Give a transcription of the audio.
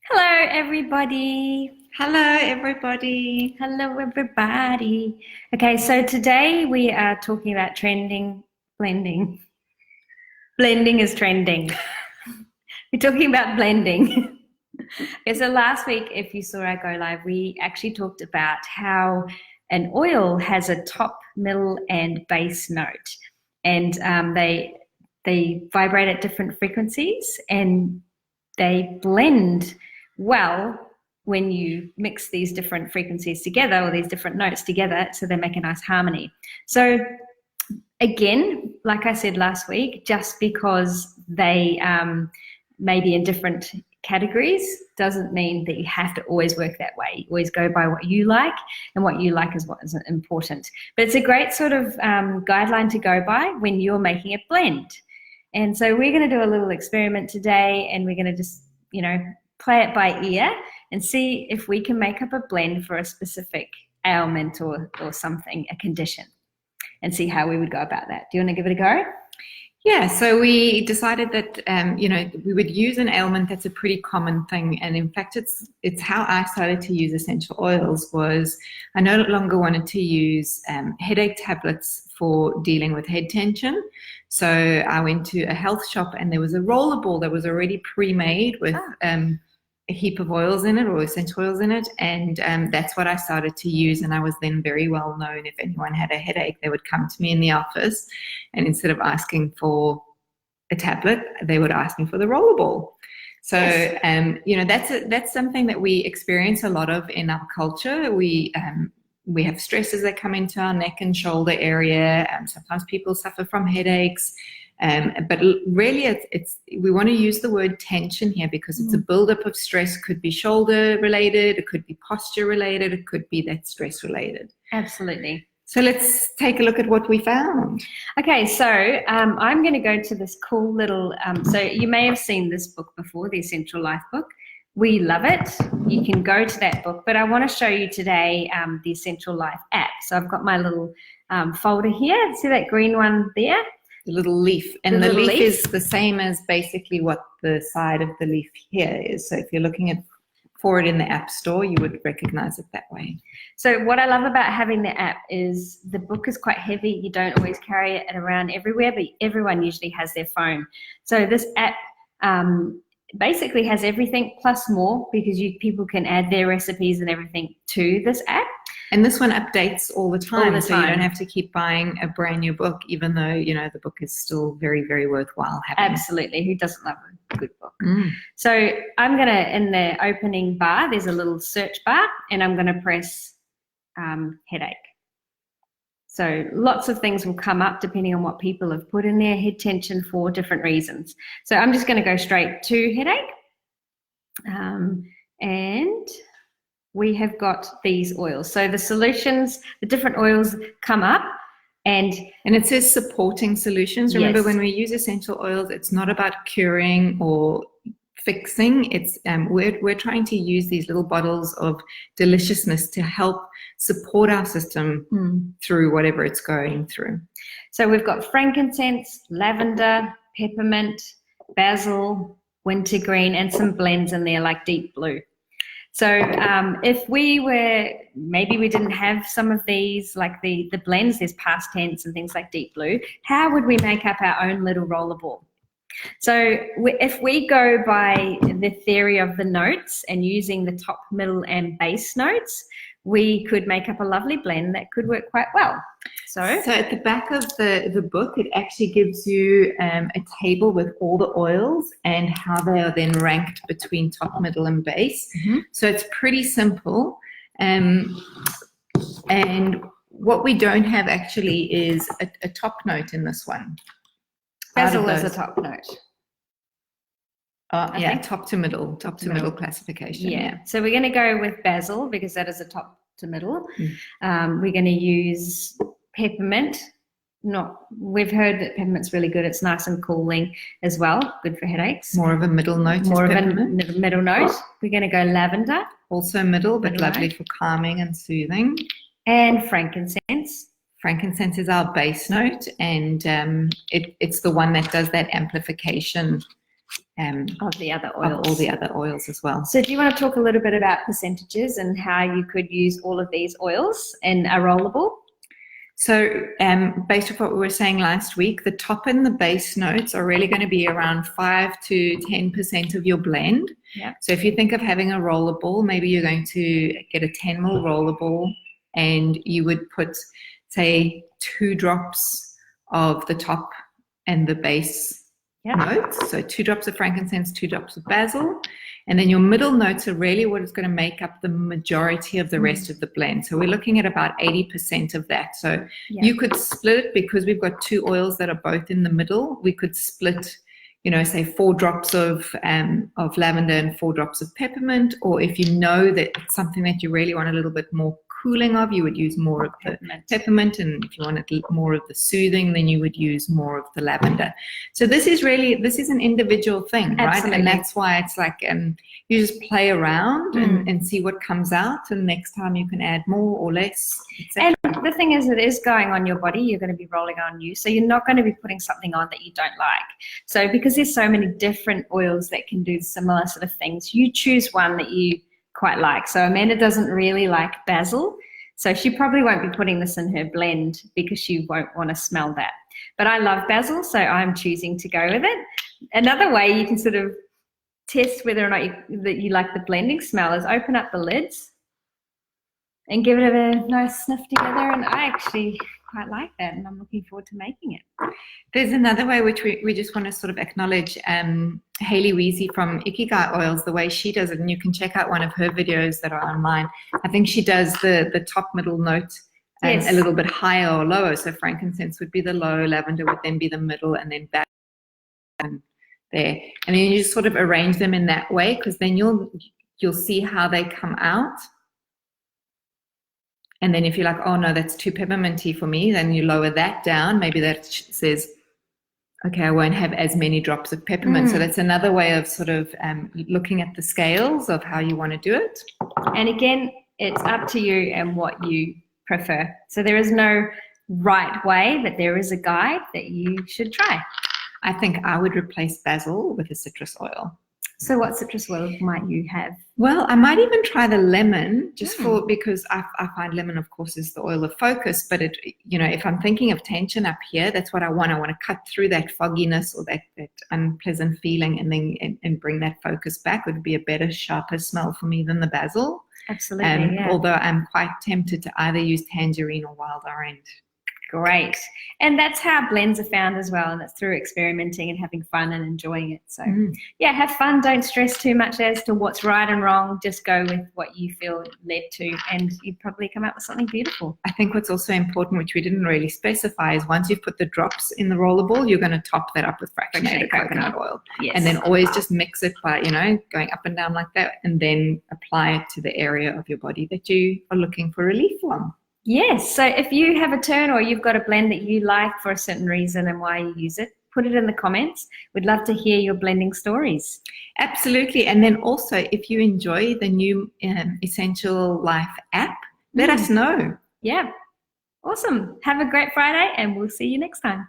Hello, everybody. Hello, everybody. Hello, everybody. Okay, so today we are talking about blending. Blending is trending. We're talking about blending. Okay, so last week, if you saw our go live, we actually talked about how an oil has a top, middle, and base note, and they vibrate at different frequencies, and they blend well when you mix these different frequencies together or these different notes together, so they make a nice harmony. So again, like I said last week, just because they may be in different categories doesn't mean that you have to always work that way. You always go by what you like, and what you like is what is important. But it's a great sort of guideline to go by when you're making a blend. And so we're going to do a little experiment today, and we're going to just, play it by ear and see if we can make up a blend for a specific ailment or something, a condition, and see how we would go about that. Do you want to give it a go? Yeah, so we decided that we would use an ailment that's a pretty common thing, and in fact, it's how I started to use essential oils. Was I no longer wanted to use headache tablets for dealing with head tension. So I went to a health shop, and there was a roller ball that was already pre-made with a heap of oils in it, or essential oils in it, and that's what I started to use. And I was then very well known. If anyone had a headache, they would come to me in the office, and instead of asking for a tablet, they would ask me for the rollerball. So yes. That's something that we experience a lot of in our culture. We have stresses that come into our neck and shoulder area. Sometimes people suffer from headaches. But really, we want to use the word tension here because it's a buildup of stress. It could be shoulder related, it could be posture related, it could be that stress related. Absolutely. So let's take a look at what we found. Okay, so I'm going to go to this cool little, so you may have seen this book before, the Essential Life book. We love it. You can go to that book, but I want to show you today the Essential Life app. So I've got my little folder here. See that green one there? The little leaf, and the leaf is the same as basically what the side of the leaf here is. So if you're looking for it in the App Store, you would recognize it that way. So what I love about having the app is the book is quite heavy. You don't always carry it around everywhere, but everyone usually has their phone. So this app basically has everything plus more, because people can add their recipes and everything to this app. And this one updates all the time. So you don't have to keep buying a brand new book, even though, the book is still very, very worthwhile having. Absolutely. Who doesn't love a good book? So I'm going to, in the opening bar, there's a little search bar, and I'm going to press headache. So lots of things will come up depending on what people have put in there, head tension for different reasons. So I'm just going to go straight to headache. And we have got these oils. So the solutions, the different oils come up, and it says supporting solutions. Remember, when we use essential oils, it's not about curing or fixing. It's we're trying to use these little bottles of deliciousness to help support our system through whatever it's going through. So we've got frankincense, lavender, peppermint, basil, wintergreen, and some blends in there like deep blue. So if maybe we didn't have some of these, like the blends, there's past tense and things like deep blue, how would we make up our own little rollerball? So if we go by the theory of the notes and using the top, middle, and base notes, we could make up a lovely blend that could work quite well. So at the back of the book, it actually gives you a table with all the oils and how they are then ranked between top, middle, and base. So it's pretty simple. And what we don't have actually is a top note in this one. Basil is a top note. Top to middle classification. Yeah. So we're going to go with basil because that is a top to middle. We're going to use peppermint. We've heard that peppermint's really good. It's nice and cooling as well. Good for headaches. More of a middle note. Middle note. We're going to go lavender. Also middle, but lovely for calming and soothing. And frankincense. Frankincense is our base note, and it's the one that does that amplification Of the other of oils. all the other oils as well. So do you want to talk a little bit about percentages and how you could use all of these oils in a rollable? So based on what we were saying last week, the top and the base notes are really going to be around 5 to 10% of your blend. Yeah. So if you think of having a rollable, maybe you're going to get a 10 ml rollable and you would put, say, 2 drops of the top and the base notes. So 2 drops of frankincense, 2 drops of basil. And then your middle notes are really what is going to make up the majority of the rest of the blend. So we're looking at about 80% of that. So you could split it because we've got 2 oils that are both in the middle. We could split, you know, say 4 drops of lavender and 4 drops of peppermint. Or if you know that it's something that you really want a little bit more cooling of, you would use more of the peppermint, and if you wanted more of the soothing, then you would use more of the lavender. So this is an individual thing, right? Absolutely. And that's why it's like you just play around and see what comes out, and next time you can add more or less, etc. And the thing is, it is going on your body. You're going to be rolling on you, so you're not going to be putting something on that you don't like. So because there's so many different oils that can do similar sort of things, you choose one that you quite like. So Amanda doesn't really like basil, so she probably won't be putting this in her blend because she won't want to smell that. But I love basil, so I'm choosing to go with it. Another way you can sort of test whether or not you like the blending smell is open up the lids and give it a nice sniff together, and I actually quite like that, and I'm looking forward to making it. There's another way which we just want to sort of acknowledge Hayley Weezy from Ikigai Oils, the way she does it, and you can check out one of her videos that are online. I think she does the top middle note a little bit higher or lower. So frankincense would be the low, lavender would then be the middle, and then back and there. And then you just sort of arrange them in that way, because then you'll see how they come out. And then if you're like, oh no, that's too pepperminty for me, then you lower that down. Maybe that says, okay, I won't have as many drops of peppermint. So that's another way of sort of looking at the scales of how you want to do it. And again, it's up to you and what you prefer. So there is no right way, but there is a guide that you should try. I think I would replace basil with a citrus oil. So what citrus oil might you have? Well, I might even try the lemon, just because I find lemon, of course, is the oil of focus. But it, you know, if I'm thinking of tension up here, that's what I want. I want to cut through that fogginess or that unpleasant feeling, and then and bring that focus back. It would be a better, sharper smell for me than the basil. Absolutely. Although I'm quite tempted to either use tangerine or wild orange. Great. And that's how blends are found as well, and it's through experimenting and having fun and enjoying it. So yeah, have fun. Don't stress too much as to what's right and wrong. Just go with what you feel led to, and you'd probably come up with something beautiful. I think what's also important, which we didn't really specify, is once you've put the drops in the rollable, you're going to top that up with fractionated coconut oil. Yes. And then always just mix it by, you know, going up and down like that, and then apply it to the area of your body that you are looking for relief from. Yes. So if you have a turn or you've got a blend that you like for a certain reason and why you use it, put it in the comments. We'd love to hear your blending stories. Absolutely. And then also, if you enjoy the new Essential Life app, let us know. Yeah. Awesome. Have a great Friday, and we'll see you next time.